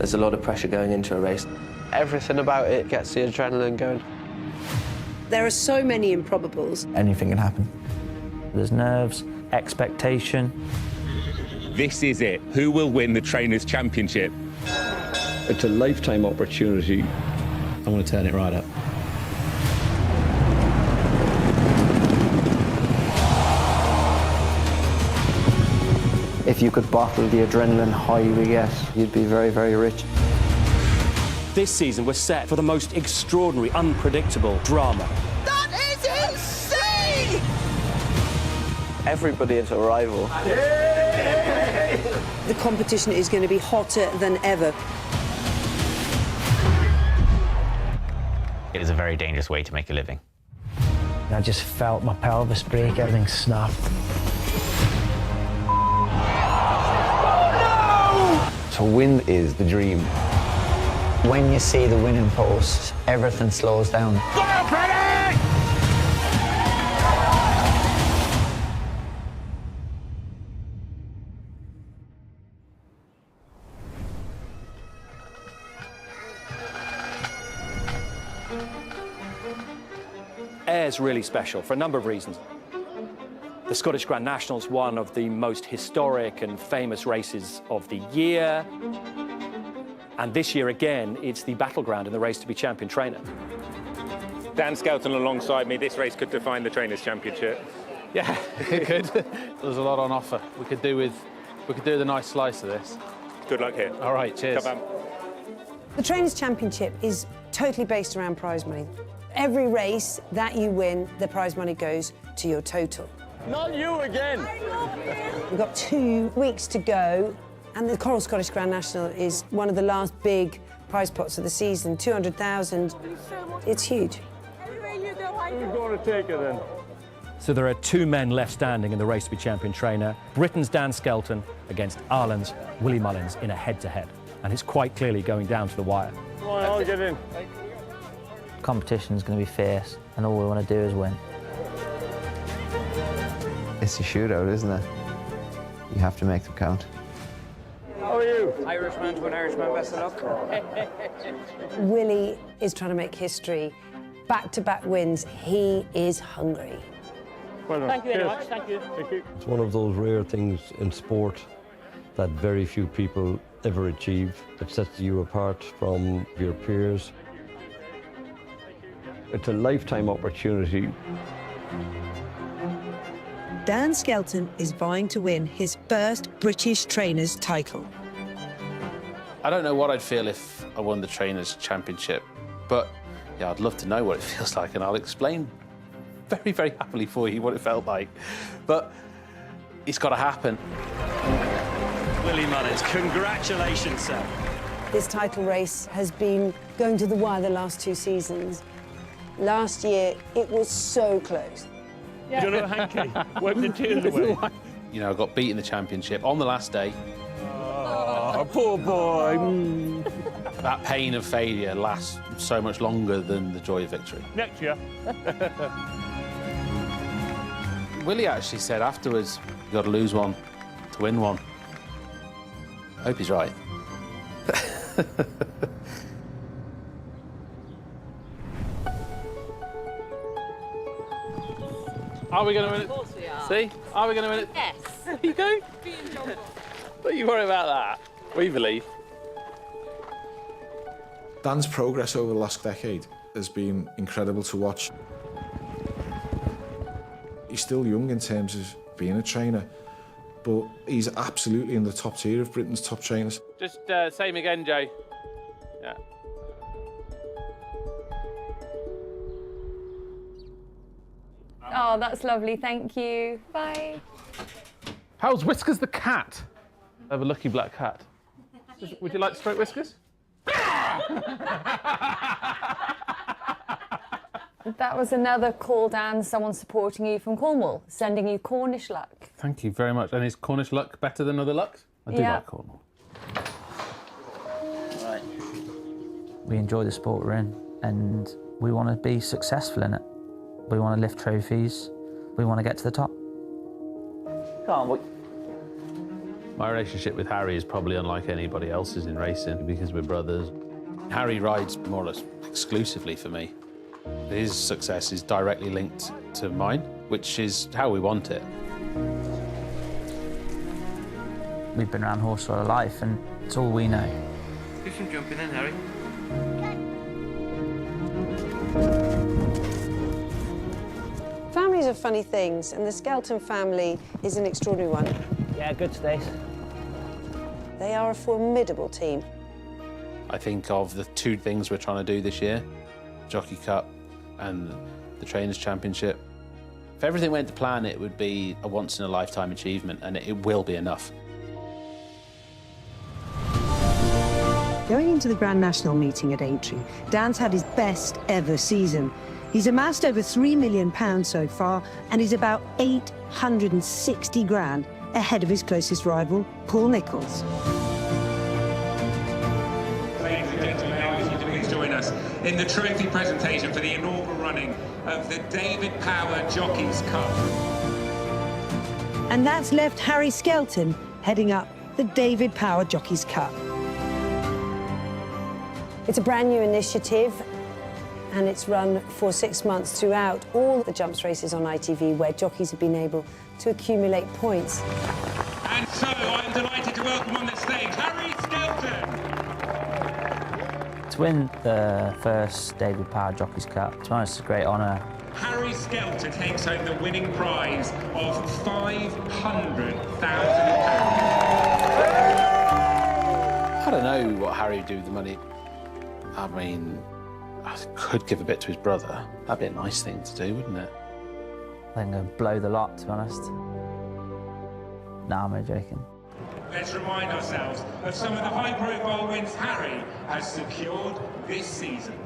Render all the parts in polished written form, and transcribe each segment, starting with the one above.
There's a lot of pressure going into a race. Everything about it gets the adrenaline going. There are so many improbables. Anything can happen. There's nerves, expectation. This is it. Who will win the Trainers' Championship? It's a lifetime opportunity. I want to turn it right up. If you could bottle the adrenaline high we get, you'd be very, very rich. This season, we're set for the most extraordinary, unpredictable drama. That is insane! Everybody is a rival. The competition is going to be hotter than ever. It is a very dangerous way to make a living. I just felt my pelvis break, everything snapped. To win is the dream. When you see the winning post, everything slows down. Air's really special for a number of reasons. The Scottish Grand National's one of the most historic and famous races of the year. And this year, again, it's the battleground in the race to be champion trainer. Dan Skelton alongside me. This race could define the Trainers' Championship. Yeah, it could. There's a lot on offer. We could do with a nice slice of this. Good luck here. All right, cheers. Come on. The Trainers' Championship is totally based around prize money. Every race that you win, the prize money goes to your total. Not you again! We've got 2 weeks to go, and the Coral Scottish Grand National is one of the last big prize pots of the season, 200,000. It's huge. Who's going to take it then? So there are 2 men left standing in the race to be champion trainer. Britain's Dan Skelton against Ireland's Willie Mullins in a head-to-head. And it's quite clearly going down to the wire. Come on, I'll get in. Competition's going to be fierce, and all we want to do is win. It's a shootout, isn't it? You have to make them count. How are you? Irishman to an Irishman, best of luck. Willie is trying to make history. Back-to-back wins. He is hungry. Well done. Thank you very much, thank you. Thank you. It's one of those rare things in sport that very few people ever achieve. It sets you apart from your peers. It's a lifetime opportunity. Dan Skelton is vying to win his first British Trainers title. I don't know what I'd feel if I won the Trainers' Championship, but yeah, I'd love to know what it feels like, and I'll explain very, very happily for you what it felt like. But it's got to happen. Willie Mullins, congratulations, sir. This title race has been going to the wire the last 2 seasons. Last year, it was so close. Do you know a hanky? Wipe the tears away. You know, I got beat in the championship on the last day. Oh, poor boy. That pain of failure lasts so much longer than the joy of victory. Next year. Willie actually said afterwards, you've got to lose one to win one. I hope he's right. Are we going to win it? Of course we are. See? Are we going to win it? Yes. There you go. Don't you worry about that. We believe. Dan's progress over the last decade has been incredible to watch. He's still young in terms of being a trainer, but he's absolutely in the top tier of Britain's top trainers. Just same again, Joe. Yeah. Oh, that's lovely. Thank you. Bye. How's Whiskers the cat? I have a lucky black cat. Would you like to stroke Whiskers? That was another call, Dan. Someone supporting you from Cornwall, sending you Cornish luck. Thank you very much. And is Cornish luck better than other lucks? I do like Cornwall. Right. We enjoy the sport we're in, and we want to be successful in it. We want to lift trophies. We want to get to the top. Come on, boy. My relationship with Harry is probably unlike anybody else's in racing because we're brothers. Harry rides more or less exclusively for me. His success is directly linked to mine, which is how we want it. We've been around horse all our life, and it's all we know. Do some jumping in, Harry. Families are funny things, and the Skelton family is an extraordinary one. Yeah, good, Stace. They are a formidable team. I think of the two things we're trying to do this year, Jockey Cup and the Trainers' Championship. If everything went to plan, it would be a once-in-a-lifetime achievement, and it will be enough. Going into the Grand National meeting at Aintree, Dan's had his best ever season. He's amassed over £3 million so far, and he's about 860 grand ahead of his closest rival, Paul Nicholls. Ladies and gentlemen, I ask you to please join us in the trophy presentation for the inaugural running of the David Power Jockeys Cup. And that's left Harry Skelton heading up the David Power Jockeys Cup. It's a brand new initiative, and it's run for 6 months throughout all the jumps races on ITV where jockeys have been able to accumulate points. And so I'm delighted to welcome on the stage Harry Skelton. To win the first David Power Jockeys Cup, to be honest, it's a great honour. Harry Skelton takes home the winning prize of £500,000. I don't know what Harry would do with the money. I mean, I could give a bit to his brother. That'd be a nice thing to do, wouldn't it? I'm going to blow the lot, to be honest. Nah, I'm only joking. Let's remind ourselves of some of the high-profile wins Harry has secured this season.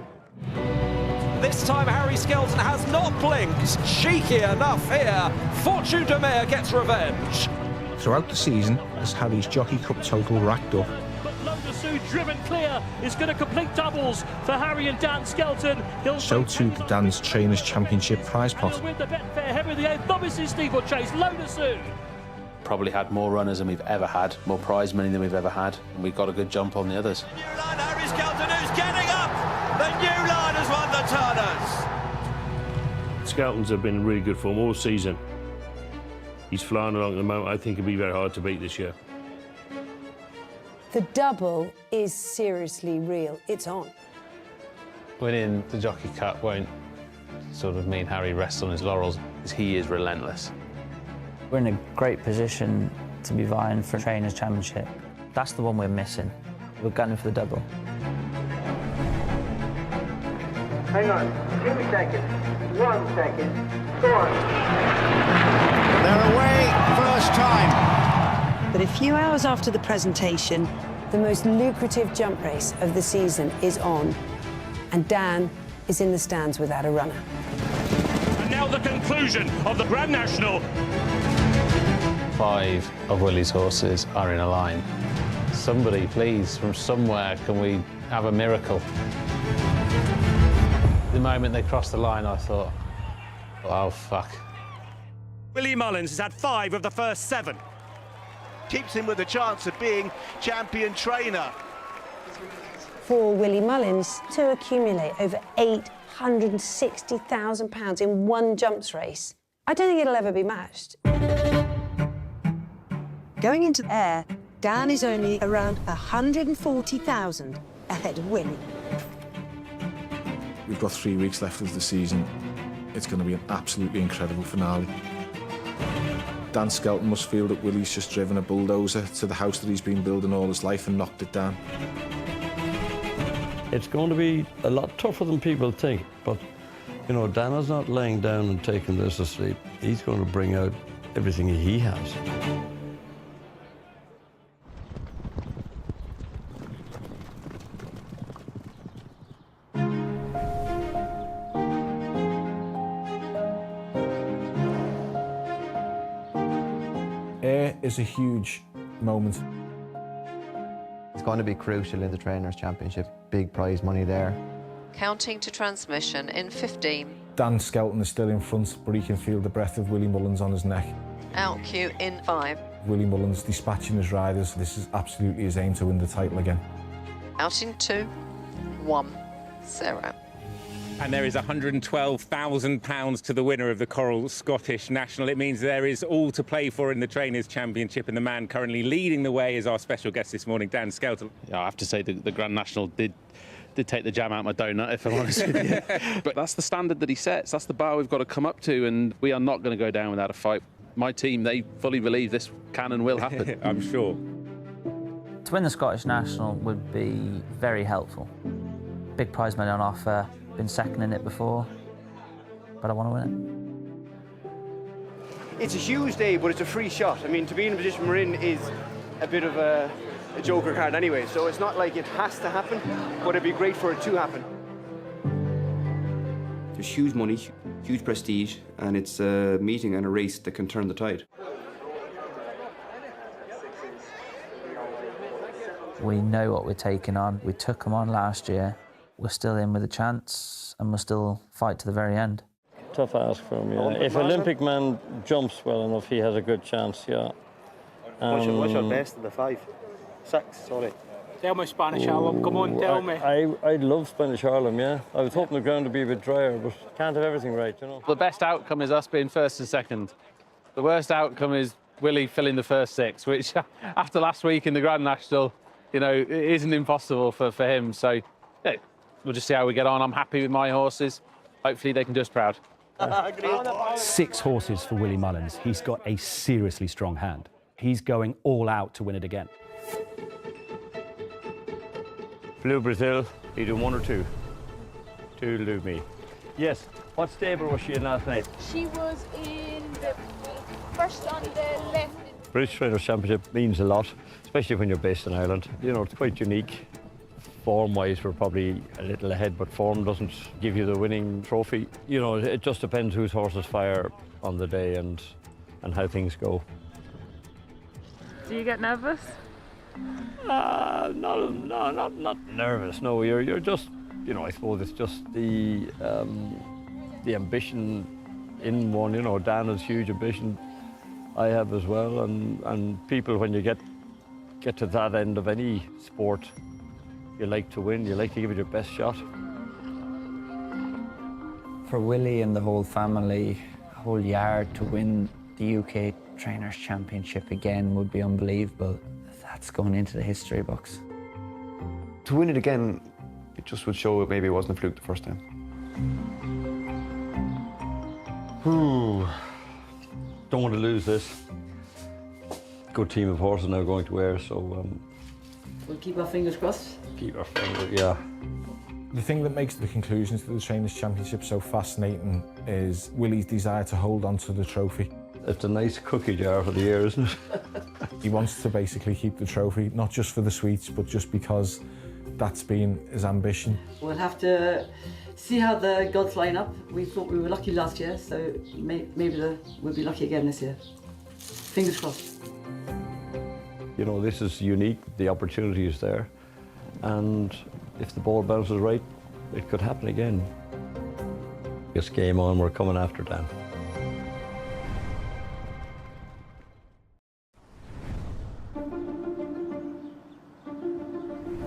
This time Harry Skelton has not blinked. Cheeky enough here. Fortune de Mere gets revenge. Throughout the season, as Harry's Jockey Cup total racked up, driven clear is going to complete doubles for Harry and Dan Skelton. So too the Dan's Trainers' Championship prize pot. With the Betfair Henry VIII novices steeplechase, Lonasoon. Probably had more runners than we've ever had, more prize money than we've ever had, and we've got a good jump on the others. Harry Skelton who's getting up. The new line has won the Turners. Skelton's have been in really good form all season. He's flying along at the moment. I think it'll be very hard to beat this year. The double is seriously real. It's on. Winning the Jockey Cup won't sort of mean Harry rests on his laurels, because he is relentless. We're in a great position to be vying for Trainers' Championship. That's the one we're missing. We're gunning for the double. Hang on, 2 seconds, 1 second, go on. They're away, first time. But a few hours after the presentation, the most lucrative jump race of the season is on, and Dan is in the stands without a runner. And now the conclusion of the Grand National. 5 of Willie's horses are in a line. Somebody, please, from somewhere, can we have a miracle? The moment they crossed the line, I thought, oh, fuck. Willie Mullins has had 5 of the first 7. Keeps him with a chance of being champion trainer. For Willie Mullins to accumulate over £860,000 in one jumps race, I don't think it'll ever be matched. going into the air, Dan is only around 140,000 ahead of Willie. We've got 3 weeks left of the season. It's going to be an absolutely incredible finale. Dan Skelton must feel that Willie's just driven a bulldozer to the house that he's been building all his life and knocked it down. It's going to be a lot tougher than people think, but, you know, Dan is not laying down and taking this to sleep. He's going to bring out everything he has. Air is a huge moment. It's going to be crucial in the Trainers' Championship. Big prize money there. Counting to transmission in 15. Dan Skelton is still in front, but he can feel the breath of Willie Mullins on his neck. Out cue in 5. Willie Mullins dispatching his riders. This is absolutely his aim to win the title again. Out in 2, 1, 0. And there is £112,000 to the winner of the Coral Scottish National. It means there is all to play for in the Trainers' Championship, and the man currently leading the way is our special guest this morning, Dan Skelton. Yeah, I have to say the Grand National did take the jam out of my donut, if I'm honest with you. But that's the standard that he sets. That's the bar we've got to come up to, and we are not going to go down without a fight. My team, they fully believe this can and will happen. I'm sure. To win the Scottish National would be very helpful. Big prize money on offer, been second in it before, but I want to win it. It's a huge day, but it's a free shot. I mean, to be in the position we're in is a bit of a joker card anyway, so it's not like it has to happen, but it'd be great for it to happen. There's huge money, huge prestige, and it's a meeting and a race that can turn the tide. We know what we're taking on. We took them on last year. We're still in with a chance, and we'll still fight to the very end. Tough ask for him, yeah. If Olympic man jumps well enough, he has a good chance, yeah. What's your best of the 5? 6, sorry. Tell me Spanish Harlem, come on, tell me. I'd love Spanish Harlem, yeah. I was hoping the ground would be a bit drier, but can't have everything right, you know. The best outcome is us being first and second. The worst outcome is Willie filling the first 6, which after last week in the Grand National, you know, it isn't impossible for him. So, yeah, we'll just see how we get on. I'm happy with my horses. Hopefully they can do us proud. 6 horses for Willie Mullins. He's got a seriously strong hand. He's going all out to win it again. Blue Brazil, you do 1 or 2? 2 will do me. Yes, what stable was she in last night? She was in the first on the left. British Trainers' Championship means a lot, especially when you're based in Ireland. You know, it's quite unique. Form-wise, we're probably a little ahead, but form doesn't give you the winning trophy. You know, it just depends whose horses fire on the day and how things go. Do you get nervous? Not nervous. No, you're just, you know, I suppose it's just the ambition in one. You know, Dan has huge ambition. I have as well, and people, when you get to that end of any sport, you like to win. You like to give it your best shot. For Willie and the whole family, whole yard to win the UK Trainers' Championship again would be unbelievable. That's going into the history books. To win it again, it just would show maybe it wasn't a fluke the first time. Don't want to lose this. Good team of horses now going to Ayr, so... we'll keep our fingers crossed. Keep our fingers, yeah. The thing that makes the conclusions to the Trainers' Championship so fascinating is Willie's desire to hold on to the trophy. It's a nice cookie jar for the year, isn't it? He wants to basically keep the trophy, not just for the sweets, but just because that's been his ambition. We'll have to see how the gods line up. We thought we were lucky last year, so maybe we'll be lucky again this year. Fingers crossed. You know, this is unique, the opportunity is there, and if the ball bounces right, it could happen again. Just game on, we're coming after Dan.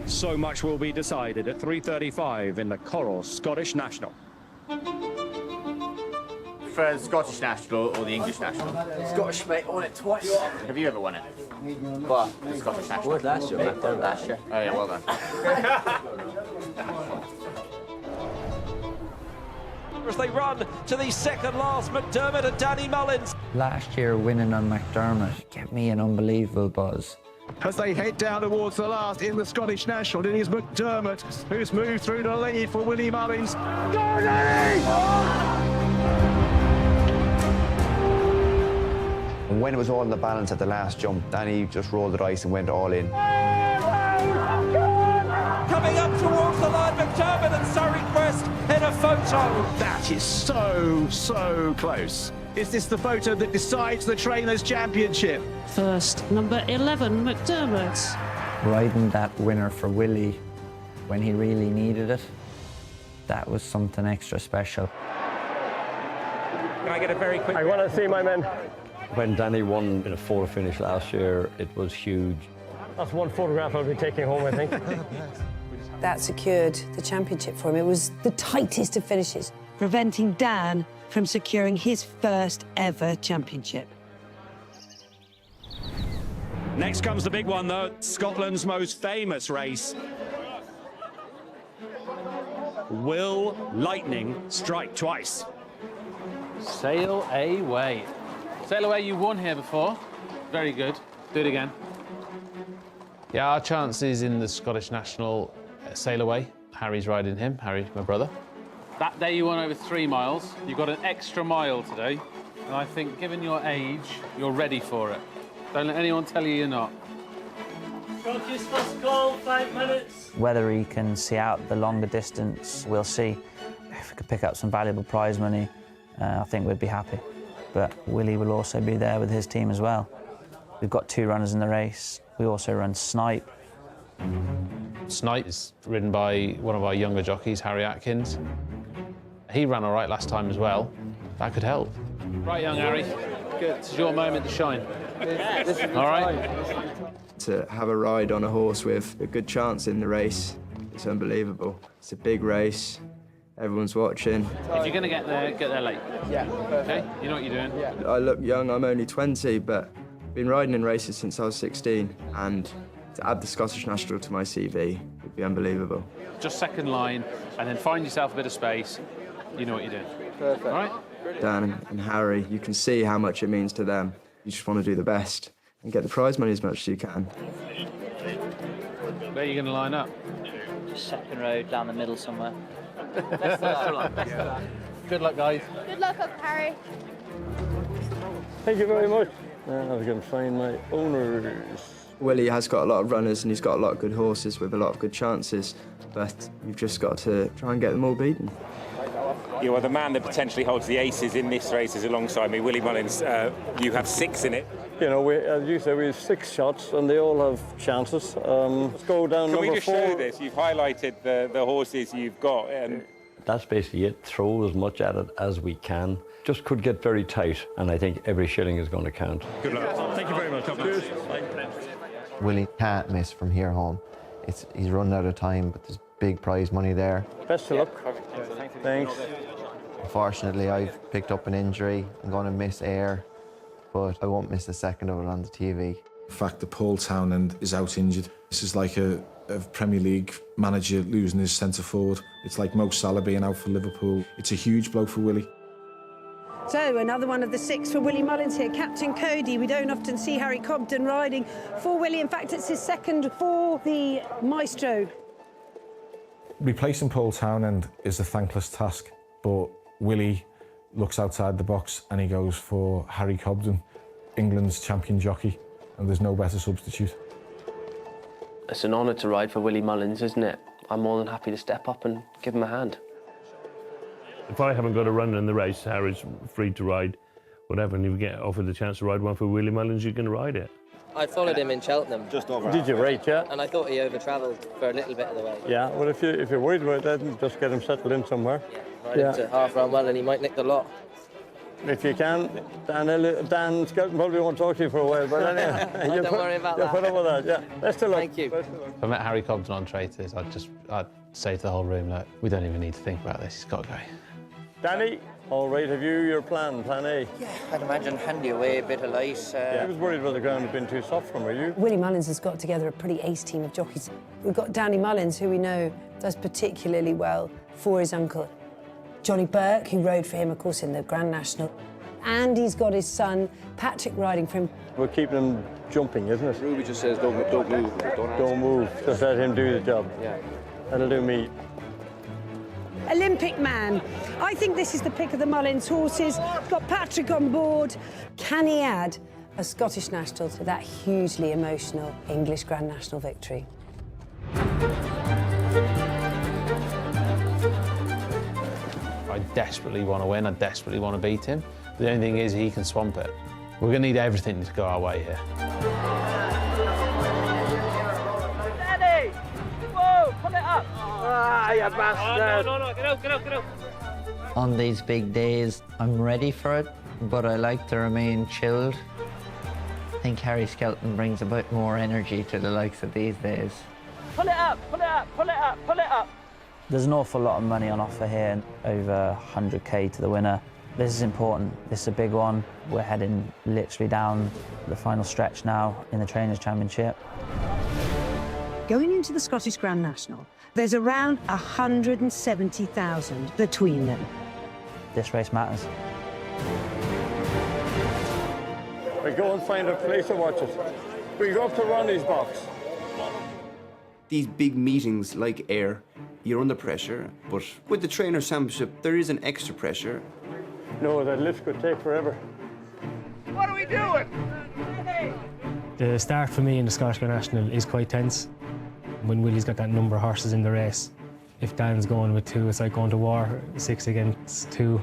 So much will be decided at 3:35 in the Coral Scottish National. For the Scottish National or the English National? Scottish, mate, won it twice. Have you ever won it? What? The Scottish National? Last year, mate. Last year. Oh yeah, well done. As they run to the second last, McDermott and Danny Mullins. Last year winning on McDermott gave me an unbelievable buzz. As they head down towards the last in the Scottish National, it is McDermott who's moved through the lead for Willie Mullins. Go, Danny! And when it was all in the balance at the last jump, Danny just rolled the dice and went all in. Coming up towards the line, McDermott and Surrey Crest in a photo. That is so close. Is this the photo that decides the Trainers' Championship? First, number 11, McDermott. Riding that winner for Willie when he really needed it, that was something extra special. Can I get a very quick... I want to see my men. When Danny won in a 4 finish last year, it was huge. That's one photograph I'll be taking home, I think. That secured the championship for him. It was the tightest of finishes, preventing Dan from securing his first ever championship. Next comes the big one, though, Scotland's most famous race. Will lightning strike twice? Sail away. Sail away, you won here before. Very good. Do it again. Yeah, our chances in the Scottish National sail away. Harry's riding him. Harry, my brother. That day you won over 3 miles. You got an extra mile today. And I think, given your age, you're ready for it. Don't let anyone tell you you're not. Scottish first call, 5 minutes. Whether he can see out the longer distance, we'll see. If we could pick up some valuable prize money, I think we'd be happy. But Willie will also be there with his team as well. We've got 2 runners in the race. We also run Snipe. Snipe is ridden by one of our younger jockeys, Harry Atkins. He ran all right last time as well. That could help. Right, young Harry. Good. This is your moment to shine. All right. To have a ride on a horse with a good chance in the race, it's unbelievable. It's a big race. Everyone's watching. If you're going to get there late. Yeah. Okay? You know what you're doing? Yeah. I look young, I'm only 20, but I've been riding in races since I was 16, and to add the Scottish National to my CV would be unbelievable. Just second line, and then find yourself a bit of space. You know what you're doing. Perfect. All right? Dan and Harry, you can see how much it means to them. You just want to do the best and get the prize money as much as you can. Where are you going to line up? Just second row down the middle somewhere. Best of luck. Good luck, guys. Good luck, Uncle Harry. Thank you very much. Now I can find my owners. Willie has got a lot of runners and he's got a lot of good horses with a lot of good chances, but you've just got to try and get them all beaten. You are the man that potentially holds the aces in this race is alongside me. Willie Mullins, you have 6 in it. You know, as you say, we have 6 shots and they all have chances. Let's go down Can number 4. we just show this? You've highlighted the horses you've got. That's basically it. Throw as much at it as we can. Just could get very tight, and I think every shilling is going to count. Good luck. Thank you very much. Cheers. Willie can't miss from here home. He's running out of time, but there's big prize money there. Best of luck. Thanks. Unfortunately, I've picked up an injury. I'm going to miss air, but I won't miss a second of it on the TV. The fact that Paul Townend is out injured, this is like a Premier League manager losing his centre forward. It's like Mo Salah being out for Liverpool. It's a huge blow for Willie. So another one of the 6 for Willie Mullins here. Captain Cody. We don't often see Harry Cobden riding for Willie. In fact, it's his second for the Maestro. Replacing Paul Townend is a thankless task, but Willie looks outside the box and he goes for Harry Cobden, England's champion jockey, and there's no better substitute. It's an honour to ride for Willie Mullins, isn't it? I'm more than happy to step up and give him a hand. If I haven't got a runner in the race, Harry's free to ride whatever, and if you get offered the chance to ride one for Willie Mullins, you can ride it. I followed him in Cheltenham. Just over. Did you rate, yeah? And I thought he over-travelled for a little bit of the way. Yeah, well, if you're worried about that, just get him settled in somewhere. Ride him to half run well and he might nick the lot. If you can, Dan Skelton probably won't talk to you for a while, but anyway. Don't worry about that. Put up with that, yeah. Best of luck. Thank you. If I met Harry Cobden on Traitors, I'd say to the whole room, look, we don't even need to think about this, he's got to go. Danny, all right, have you your plan A? Yeah, I'd imagine handy away, a bit of light. I was worried about the ground had been too soft for him, were you? Willie Mullins has got together a pretty ace team of jockeys. We've got Danny Mullins, who we know does particularly well for his uncle. Johnny Burke, who rode for him, of course, in the Grand National. And he's got his son, Patrick, riding for him. We're keeping him jumping, isn't it? Ruby just says don't move. Don't move, just let him do the job. Yeah. That'll do me. Olympic man. I think this is the pick of the Mullins horses. Got Patrick on board. Can he add a Scottish National to that hugely emotional English Grand National victory? I desperately want to win, I desperately want to beat him. The only thing is he can swamp it. We're going to need everything to go our way here. Danny! Whoa, pull it up! Ah, you bastard! No, get out. On these big days, I'm ready for it, but I like to remain chilled. I think Harry Skelton brings a bit more energy to the likes of these days. Pull it up, pull it up, pull it up, pull it up. There's an awful lot of money on offer here, over 100k to the winner. This is important. This is a big one. We're heading literally down the final stretch now in the Trainers' Championship. Going into the Scottish Grand National, there's around 170,000 between them. This race matters. We go and find a place to watch it. We go up to Ronnie's box. These big meetings like Ayr, you're under pressure, but with the Trainers' Championship, there is an extra pressure. No, that lift could take forever. What are we doing? The start for me in the Scottish Grand National is quite tense. When Willie's got that number of horses in the race, if Dan's going with 2, it's like going to war, 6 against 2.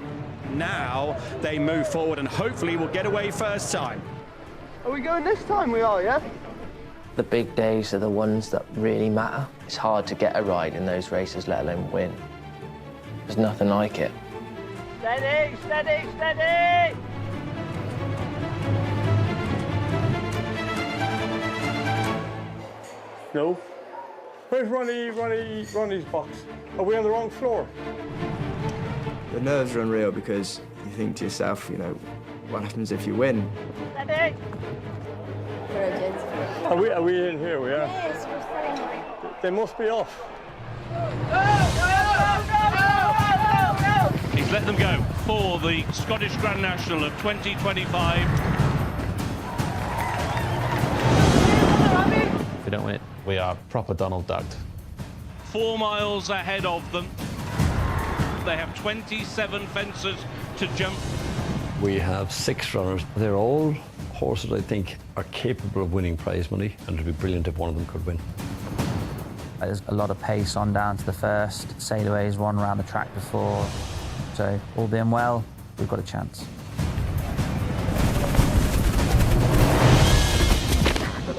Now they move forward and hopefully will get away first time. Are we going this time? We are, yeah? The big days are the ones that really matter. It's hard to get a ride in those races, let alone win. There's nothing like it. Steady, steady, steady! No. Where's Ronnie's box? Are we on the wrong floor? The nerves are unreal because you think to yourself, you know, what happens if you win? Steady! Are we in here? We are? Yes, we're sitting. They must be off. He's let them go for the Scottish Grand National of 2025. If we don't win it, we are proper Donald Ducked. 4 miles ahead of them. They have 27 fences to jump. We have 6 runners. They're all horses I think are capable of winning prize money, and it'd be brilliant if one of them could win. There's a lot of pace on down to the first. Sailaway's run around the track before, so all being well, we've got a chance.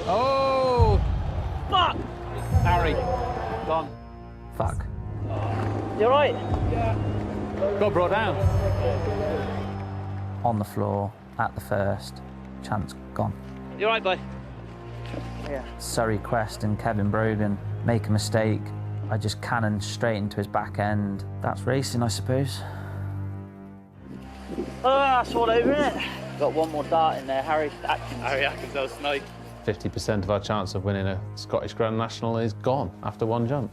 Oh! Fuck! Harry, gone. Fuck. You all right? Got brought down. On the floor, at the first, chance gone. You all right, boy? Yeah. Surrey Quest and Kevin Brogan make a mistake. I just cannon straight into his back end. That's racing, I suppose. Oh, that's all over, isn't it? Got one more dart in there, Harry Atkins. Harry Atkins, that was snipe. 50% of our chance of winning a Scottish Grand National is gone after one jump.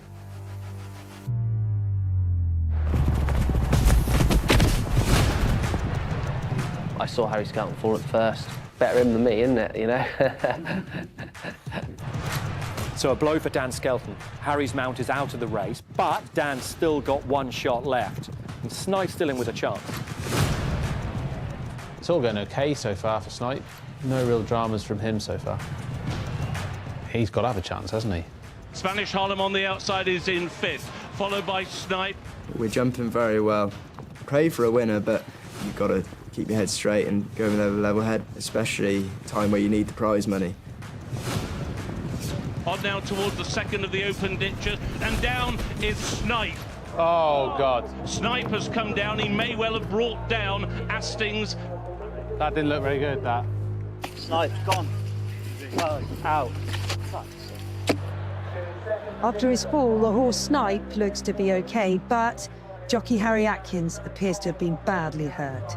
I saw Harry Skelton fall at first. Better him than me, isn't it, you know? So a blow for Dan Skelton. Harry's mount is out of the race, but Dan's still got 1 shot left. And Snipe's still in with a chance. It's all going okay so far for Snipe. No real dramas from him so far. He's got to have a chance, hasn't he? Spanish Harlem on the outside is in 5th, followed by Snipe. We're jumping very well. Pray for a winner, but you've got to keep your head straight and go with a level head, especially time where you need the prize money. On now towards the second of the open ditches, and down is Snipe. Oh, God. Snipe has come down. He may well have brought down Astings. That didn't look very good, that. Snipe, gone. Oh, out. After his fall, the horse Snipe looks to be okay, but jockey Harry Atkins appears to have been badly hurt.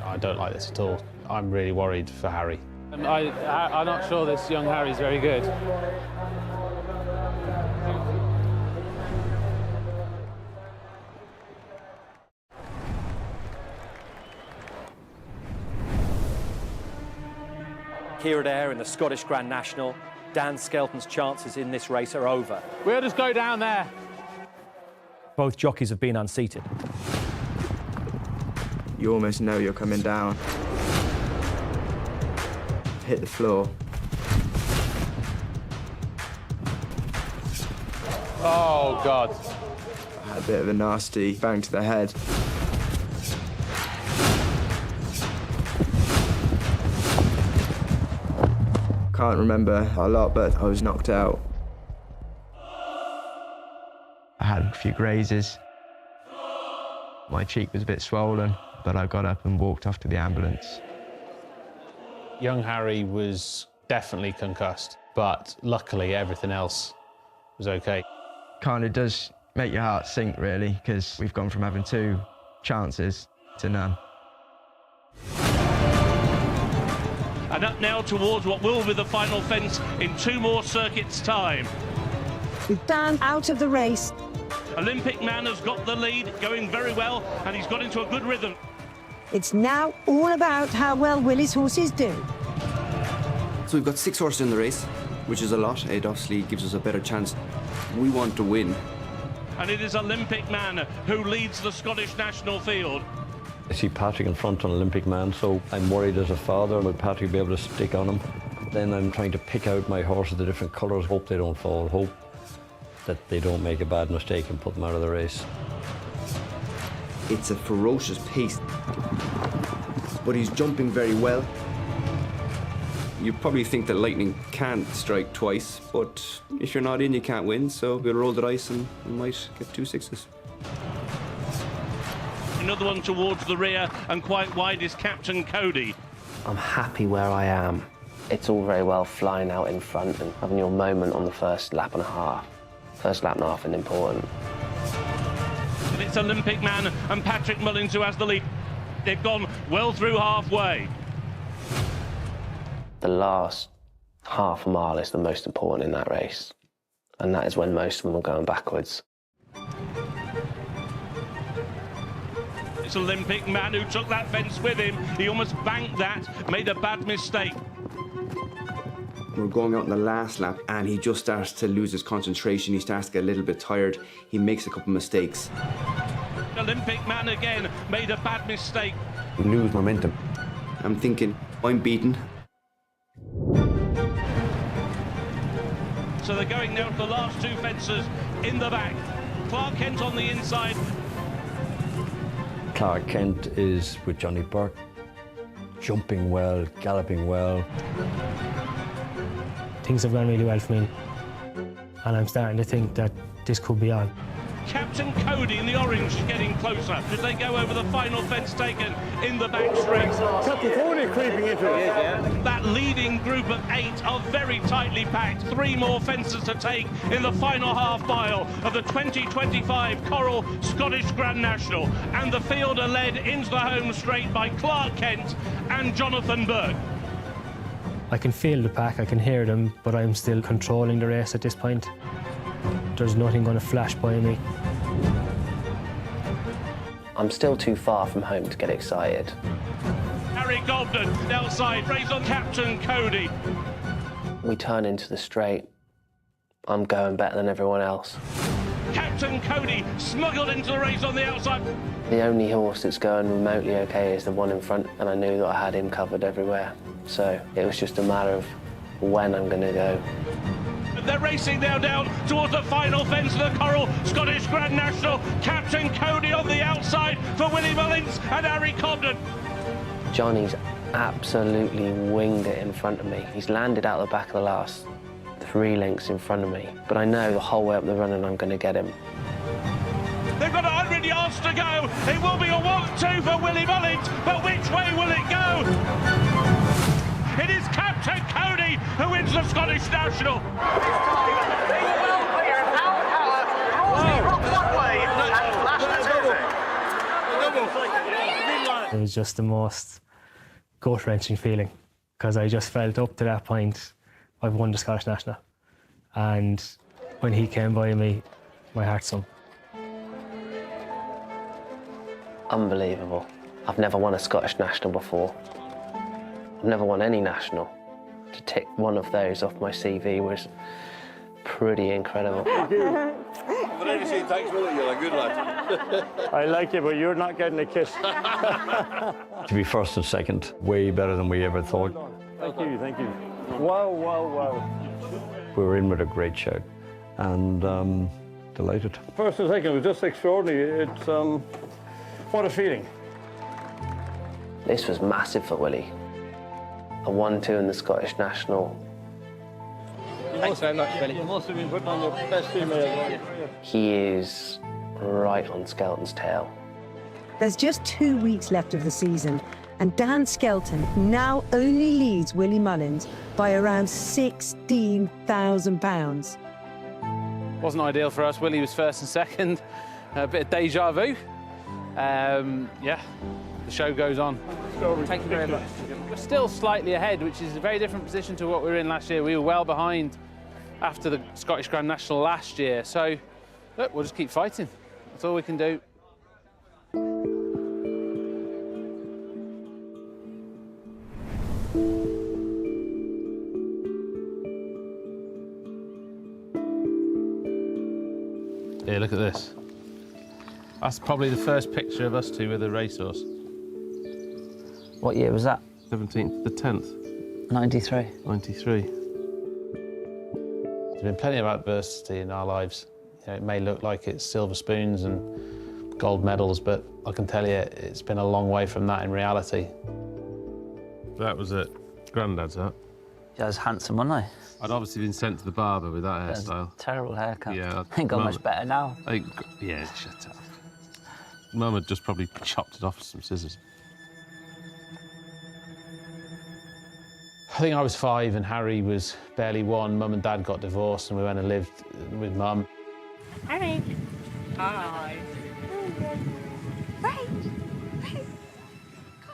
I don't like this at all. I'm really worried for Harry. And I'm not sure this young Harry's very good. Here at Ayr in the Scottish Grand National, Dan Skelton's chances in this race are over. We'll just go down there. Both jockeys have been unseated. You almost know you're coming down. Hit the floor. Oh, God. I had a bit of a nasty bang to the head. Can't remember a lot, but I was knocked out. I had a few grazes. My cheek was a bit swollen. but I got up and walked off to the ambulance. Young Harry was definitely concussed, but luckily everything else was okay. Kind of does make your heart sink, really, because we've gone from having 2 chances to none. And up now towards what will be the final fence in 2 more circuits' time. With Dan out of the race. Olympic Man has got the lead, going very well, and he's got into a good rhythm. It's now all about how well Willie's horses do. So we've got 6 horses in the race, which is a lot. It obviously gives us a better chance. We want to win. And it is Olympic Man who leads the Scottish national field. I see Patrick in front on Olympic Man, so I'm worried as a father, will Patrick be able to stick on him? Then I'm trying to pick out my horses, the different colours, hope they don't fall, hope that they don't make a bad mistake and put them out of the race. It's a ferocious pace, but he's jumping very well. You probably think that lightning can't strike twice, but if you're not in, you can't win, so we'll roll the dice and we might get 2 6s. Another one towards the rear, and quite wide is Captain Cody. I'm happy where I am. It's all very well flying out in front and having your moment on the first lap and a half. First lap and a half is important. And it's Olympic Man and Patrick Mullins who has the lead. They've gone well through halfway. The last half mile is the most important in that race, and that is when most of them are going backwards. It's Olympic Man who took that fence with him. He almost banked that, made a bad mistake. We're going out in the last lap and he just starts to lose his concentration. He starts to get a little bit tired. He makes a couple of mistakes. Olympic Man again made a bad mistake. We lose momentum. I'm thinking, I'm beaten. So they're going now to the last 2 fences in the back. Clark Kent on the inside. Clark Kent is with Johnny Burke, jumping well, galloping well. Things have gone really well for me, and I'm starting to think that this could be on. Captain Cody in the orange is getting closer as they go over the final fence taken in the back straight. Captain Cody creeping into it. That leading group of 8 are very tightly packed. 3 more fences to take in the final half mile of the 2025 Coral Scottish Grand National. And the field are led into the home straight by Clark Kent and Jonathan Burke. I can feel the pack, I can hear them, but I'm still controlling the race at this point. There's nothing going to flash by me. I'm still too far from home to get excited. Harry Cobden outside, race on Captain Cody. We turn into the straight. I'm going better than everyone else. Captain Cody smuggled into the race on the outside. The only horse that's going remotely okay is the one in front, and I knew that I had him covered everywhere. So it was just a matter of when I'm going to go. They're racing now down towards the final fence of the Coral Scottish Grand National. Captain Cody on the outside for Willie Mullins and Harry Cobden. Johnny's absolutely winged it in front of me. He's landed out the back of the last 3 lengths in front of me. But I know the whole way up the run and I'm going to get him. They've got 100 yards to go. It will be a 1-2 for Willie Mullins, but which way will it go? It is Captain Cody who wins the Scottish National. It was just the most gut-wrenching feeling, because I just felt up to that point I've won the Scottish National. And when he came by me, my heart sunk. Unbelievable. I've never won a Scottish National before. I've never won any national. To tick one of those off my CV was pretty incredible. I've only seen thanks for it, you're a good lad. I like you, but you're not getting a kiss. To be first and second, way better than we ever thought. Thank you, thank you. Wow, wow, wow. We were in with a great shout, and delighted. First and second was just extraordinary. It's, what a feeling. This was massive for Willie. A 1-2 in the Scottish National. Thanks very much, Billy. You must have been putting on your best female. He is right on Skelton's tail. There's just 2 weeks left of the season, and Dan Skelton now only leads Willie Mullins by around £16,000. Wasn't ideal for us. Willie was first and second. A bit of deja vu. Yeah, the show goes on. Thank you very much. We're still slightly ahead, which is a very different position to what we were in last year. We were well behind after the Scottish Grand National last year. So, look, we'll just keep fighting. That's all we can do. Here, look at this. That's probably the first picture of us two with a racehorse. What year was that? 17th, the 10th. 93. 93. There's been plenty of adversity in our lives. You know, it may look like it's silver spoons and gold medals, but I can tell you it's been a long way from that in reality. That was it. Grandad's that. Yeah, I was handsome, wasn't I? I'd obviously been sent to the barber with that hairstyle. Terrible haircut. Yeah. Ain't got much better now. Yeah, shut up. Mum had just probably chopped it off with some scissors. I think I was 5 and Harry was barely 1. Mum and Dad got divorced and we went and lived with Mum. Harry. Hi.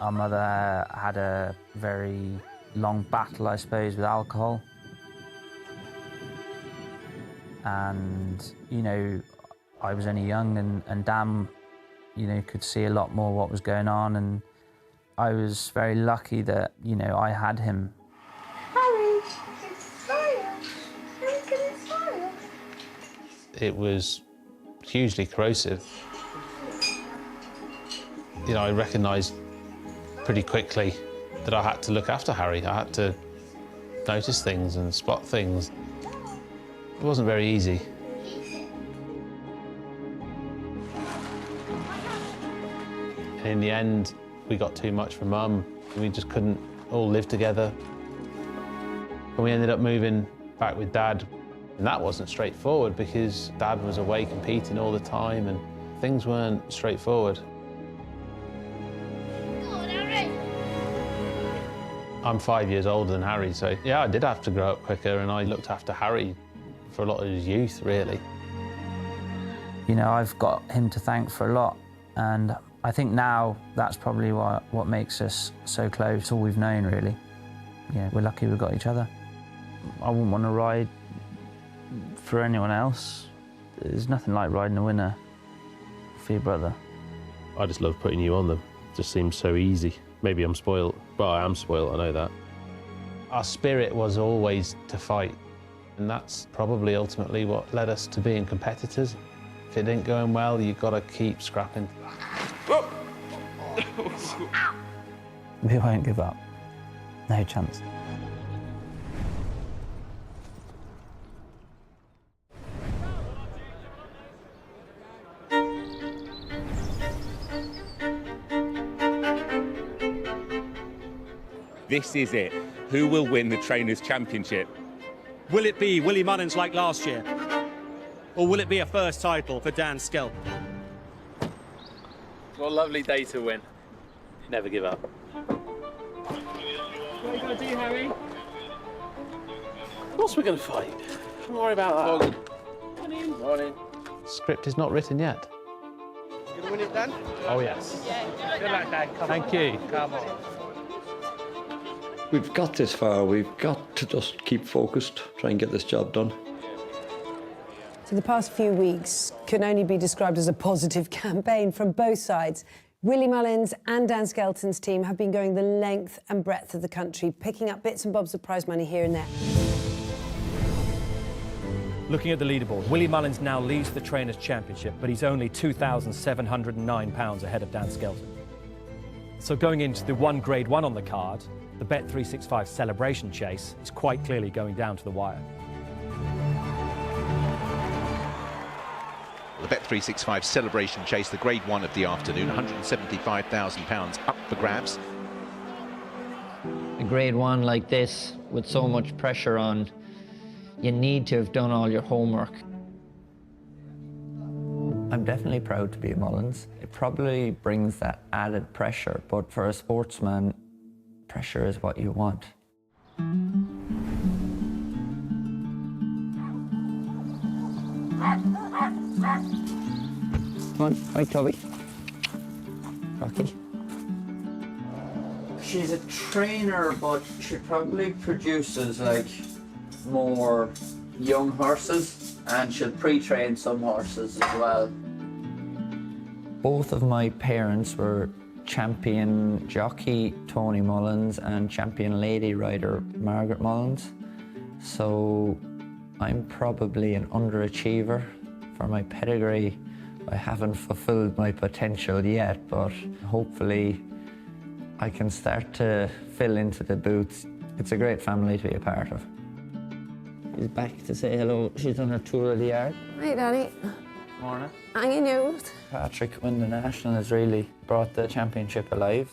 Our mother had a very long battle, I suppose, with alcohol. And, you know, I was only young and Dan, you know, could see a lot more what was going on, and I was very lucky that, you know, I had him. Harry, smile. Harry, can you smile? It was hugely corrosive. You know, I recognised pretty quickly that I had to look after Harry. I had to notice things and spot things. It wasn't very easy. In the end, we got too much for Mum. We just couldn't all live together. And we ended up moving back with Dad. And that wasn't straightforward because Dad was away competing all the time and things weren't straightforward. I'm 5 years older than Harry, so yeah, I did have to grow up quicker, and I looked after Harry for a lot of his youth, really. You know, I've got him to thank for a lot, and I think now that's probably what makes us so close, all we've known, really. Yeah, we're lucky we've got each other. I wouldn't want to ride for anyone else. There's nothing like riding a winner for your brother. I just love putting you on them. It just seems so easy. Maybe I'm spoiled. Well, I am spoiled, I know that. Our spirit was always to fight, and that's probably ultimately what led us to being competitors. If it ain't going well, you've got to keep scrapping. We won't give up. No chance. This is it. Who will win the Trainers' Championship? Will it be Willie Mullins like last year? Or will it be a first title for Dan Skelton? What a lovely day to win. Never give up. What are you going to do, Harry? Of course we're going to fight. Don't worry about that. Morning. Morning. Script is not written yet. You going to win it, Dan? Oh, yes. Yeah, good luck, Dan. Thank you. Come on. We've got this far. We've got to just keep focused, try and get this job done. So the past few weeks can only be described as a positive campaign from both sides. Willie Mullins and Dan Skelton's team have been going the length and breadth of the country, picking up bits and bobs of prize money here and there. Looking at the leaderboard, Willie Mullins now leads the Trainers' Championship, but he's only £2,709 ahead of Dan Skelton. So going into the one Grade 1 on the card, the Bet365 Celebration Chase is quite clearly going down to the wire. The Bet365 Celebration Chase, the Grade 1 of the afternoon, £175,000 up for grabs. A Grade 1 like this, with so much pressure on, you need to have done all your homework. I'm definitely proud to be a Mullins. It probably brings that added pressure, but for a sportsman, pressure is what you want. Come on, hi Toby. Rocky. She's a trainer, but she probably produces like more young horses, and she'll pre-train some horses as well. Both of my parents were champion jockey Tony Mullins and champion lady rider Margaret Mullins. So I'm probably an underachiever for my pedigree. I haven't fulfilled my potential yet, but hopefully I can start to fill into the boots. It's a great family to be a part of. She's back to say hello. She's done her tour of the yard. Hi, Danny. Morning. Hanging out. Patrick winning the National has really brought the championship alive.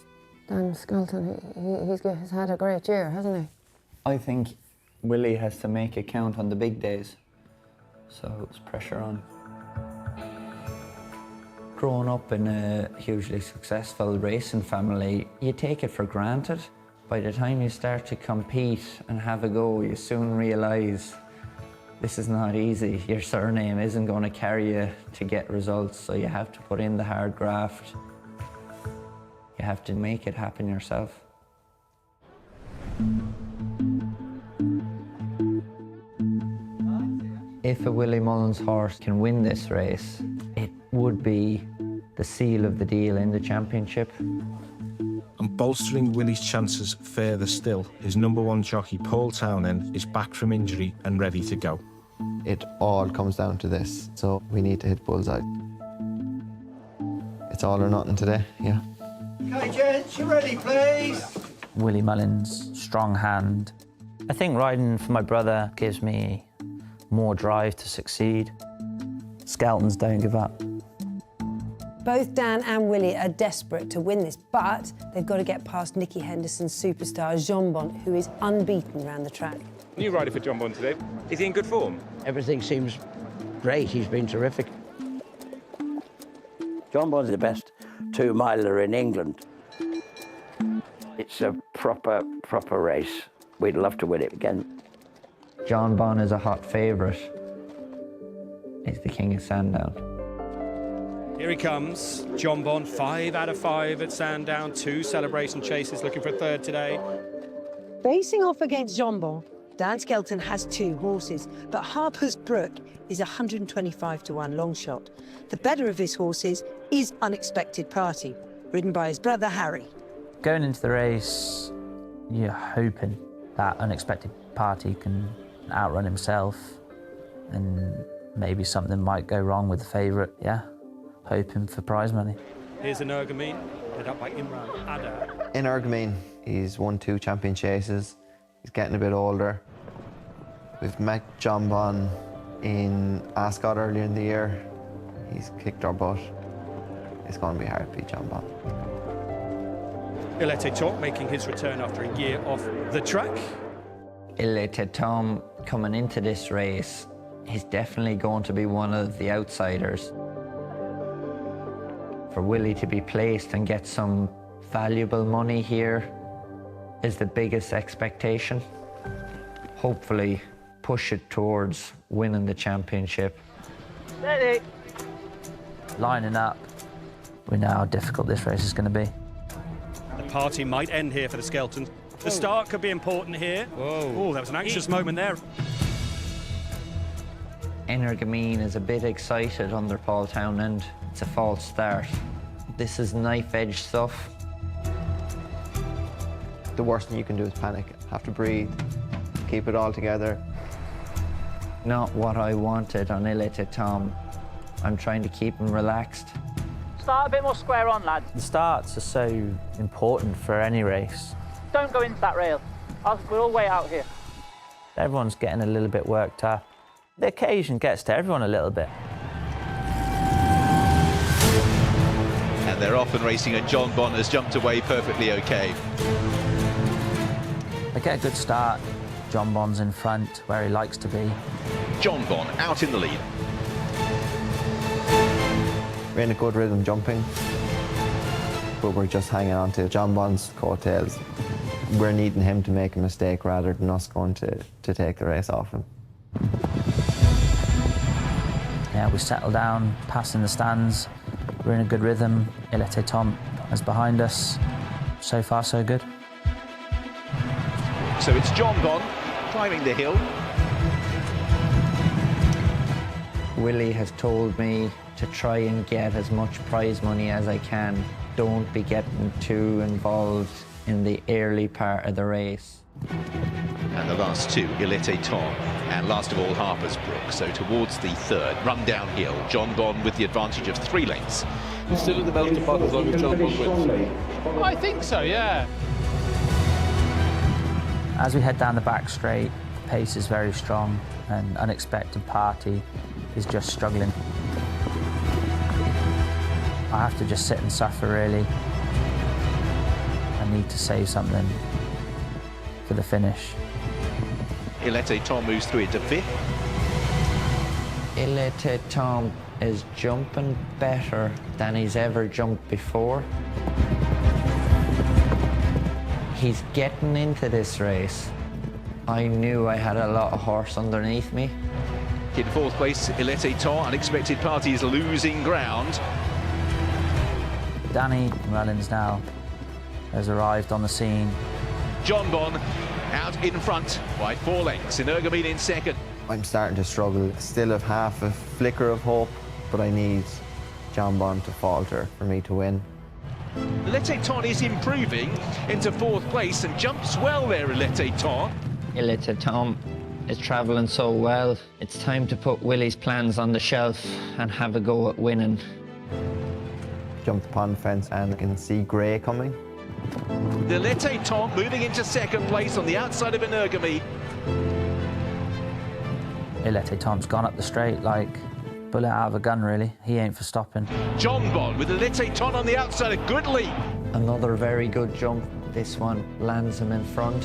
Dan Skelton, he's had a great year, hasn't he? I think Willie has to make it count on the big days, so it's pressure on. Growing up in a hugely successful racing family, you take it for granted. By the time you start to compete and have a go, you soon realise this is not easy. Your surname isn't going to carry you to get results, so you have to put in the hard graft. You have to make it happen yourself. If a Willie Mullins horse can win this race, it would be the seal of the deal in the championship. And bolstering Willie's chances further still, his #1 jockey, Paul Townend, is back from injury and ready to go. It all comes down to this, so we need to hit bullseye. It's all or nothing today, yeah. Okay, gents, you ready, please? Willie Mullins, strong hand. I think riding for my brother gives me more drive to succeed. Skeltons don't give up. Both Dan and Willie are desperate to win this, but they've got to get past Nicky Henderson's superstar, Jean Bon, who is unbeaten around the track. New rider for John Bon today. Is he in good form? Everything seems great. He's been terrific. John Bon's the best two-miler in England. It's a proper race. We'd love to win it again. John Bon is a hot favourite. He's the king of Sandown. Here he comes, John Bon, 5 out of 5 at Sandown, 2 celebration chases, looking for a third today. Facing off against Jean Bon, Dan Skelton has 2 horses, but Harper's Brook is 125 to 1 long shot. The better of his horses is Unexpected Party, ridden by his brother Harry. Going into the race, you're hoping that Unexpected Party can outrun himself, and maybe something might go wrong with the favourite, yeah. Hoping for prize money. Here's Energamine, led up by Imran Adar. Energamine, he's won 2 champion chases. He's getting a bit older. We've met John Bon in Ascot earlier in the year. He's kicked our butt. It's going to be hard to beat John Bon. Il Était Temps making his return after a year off the track. Il Était Temps coming into this race, he's definitely going to be one of the outsiders. For Willie to be placed and get some valuable money here is the biggest expectation. Hopefully push it towards winning the championship. Ready. Lining up. We know how difficult this race is going to be. The party might end here for the Skeltons. The start could be important here. Whoa. Oh, that was an anxious moment there. Energamine is a bit excited under Paul Townend. It's a false start. This is knife-edge stuff. The worst thing you can do is panic. Have to breathe, keep it all together. Not what I wanted on Il Était Temps. I'm trying to keep him relaxed. Start a bit more square on, lads. The starts are so important for any race. Don't go into that rail. We'll all wait out here. Everyone's getting a little bit worked up. The occasion gets to everyone a little bit. And they're off and racing, and John Bon has jumped away perfectly okay. They get a good start. John Bon's in front, where he likes to be. John Bon out in the lead. We're in a good rhythm jumping, but we're just hanging on to John Bon's coattails. We're needing him to make a mistake rather than us going to take the race off him. Yeah, we settle down, passing the stands. We're in a good rhythm. Exhilarating Tom is behind us. So far, so good. So it's John Bon climbing the hill. Willie has told me to try and get as much prize money as I can. Don't be getting too involved in the early part of the race. And the last two, Exhilarating Tom, and last of all, Harper's Brook. So towards the third, run downhill, John Bon with the advantage of 3 lengths. You're still at the belt of as long as John Bon wins? I think so, yeah. As we head down the back straight, the pace is very strong and Unexpected Party is just struggling. I have to just sit and suffer, really. I need to save something for the finish. Exhilarating Tom moves through into 5th. Exhilarating Tom is jumping better than he's ever jumped before. He's getting into this race. I knew I had a lot of horse underneath me. In 4th place, Exhilarating Tom, Unexpected Party is losing ground. Danny Mullins now has arrived on the scene. John Bon out in front by 4 lengths. Energumene in 2nd. I'm starting to struggle. Still have half a flicker of hope, but I need John Bon to falter for me to win. Exhilarating Tom is improving into 4th place and jumps well there, Exhilarating Tom. Exhilarating Tom is travelling so well. It's time to put Willie's plans on the shelf and have a go at winning. Jumped upon the fence and I can see grey coming. Exhilarating Tom moving into 2nd place on the outside of Energumene. Exhilarating Tom's gone up the straight like bullet out of a gun, really. He ain't for stopping. John Bon with Exhilarating Tom on the outside, a good lead. Another very good jump. This one lands him in front.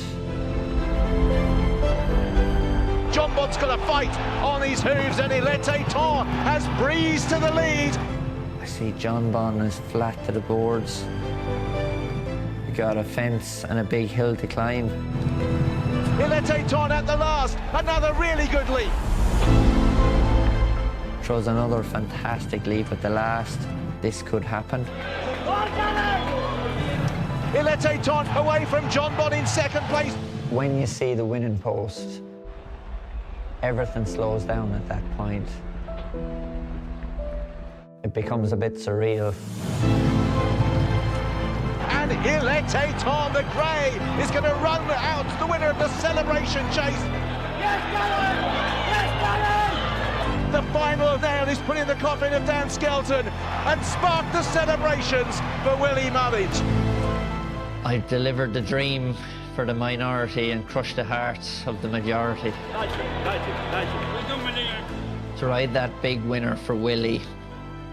John Bon's got a fight on his hooves and Exhilarating Tom has breezed to the lead. I see John Bon is flat to the boards. We got a fence and a big hill to climb. Exhilarating Tom at the last, another really good leap. Throws another fantastic leap at the last. This could happen. Exhilarating Tom away from John Bon in 2nd place. When you see the winning post, everything slows down at that point. It becomes a bit surreal. And Exhilarating Tom, the grey, is going to run out the winner of the celebration chase. Yes, Gallon! Yes, Gallon! The final nail is put in the coffin of Dan Skelton and sparked the celebrations for Willie Mullins. I've delivered the dream for the minority and crushed the hearts of the majority. To ride that big winner for Willie.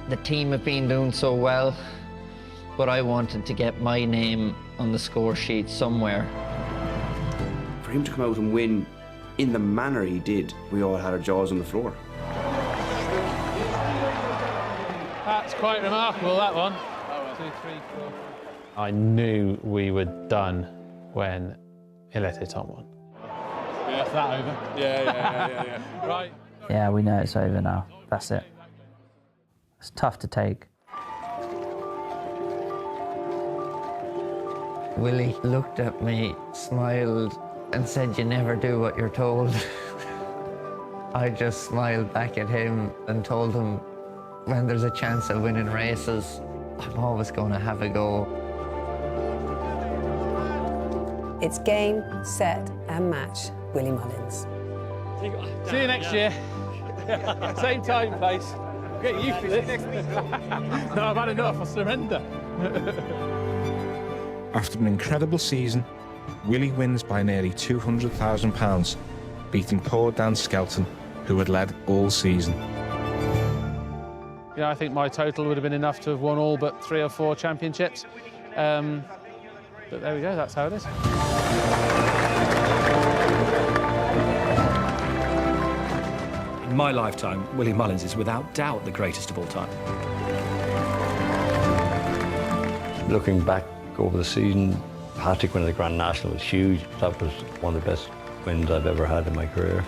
The team have been doing so well, but I wanted to get my name on the score sheet somewhere. For him to come out and win in the manner he did, we all had our jaws on the floor. That's quite remarkable, that one. 2, 3, 4. I knew we were done when Exhilarating Tom won. Yeah, is that over? Yeah. Right. Yeah, we know it's over now. That's it. It's tough to take. Willie looked at me, smiled, and said, "You never do what you're told." I just smiled back at him and told him, when there's a chance of winning races, I'm always going to have a go. It's game, set, and match. Willie Mullins. See you next year. Same time, place. Get used to this. No, I've had enough. I surrender. After an incredible season, Willie wins by nearly £200,000, beating poor Dan Skelton, who had led all season. Yeah, I think my total would have been enough to have won all but 3 or 4 championships. But there we go, that's how it is. In my lifetime, Willie Mullins is without doubt the greatest of all time. Looking back over the season, hat-trick win of the Grand National was huge. That was one of the best wins I've ever had in my career.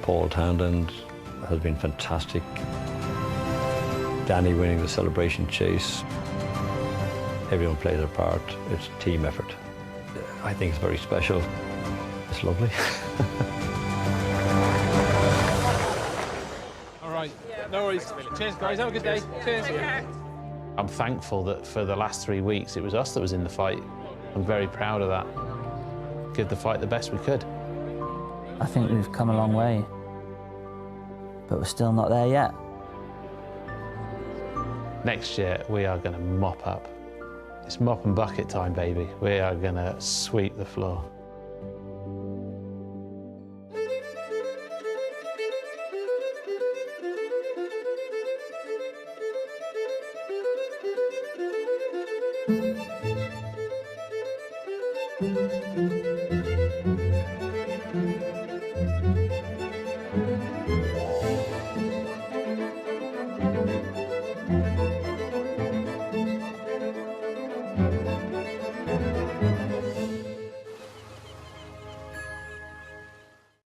Paul Townsend has been fantastic. Danny winning the celebration chase. Everyone plays their part. It's a team effort. I think it's very special. It's lovely. All right, no worries. Cheers, guys. Have a good day. Cheers. I'm thankful that for the last 3 weeks, it was us that was in the fight. I'm very proud of that. Give the fight the best we could. I think we've come a long way, but we're still not there yet. Next year, we are going to mop up. It's mop and bucket time, baby. We are going to sweep the floor.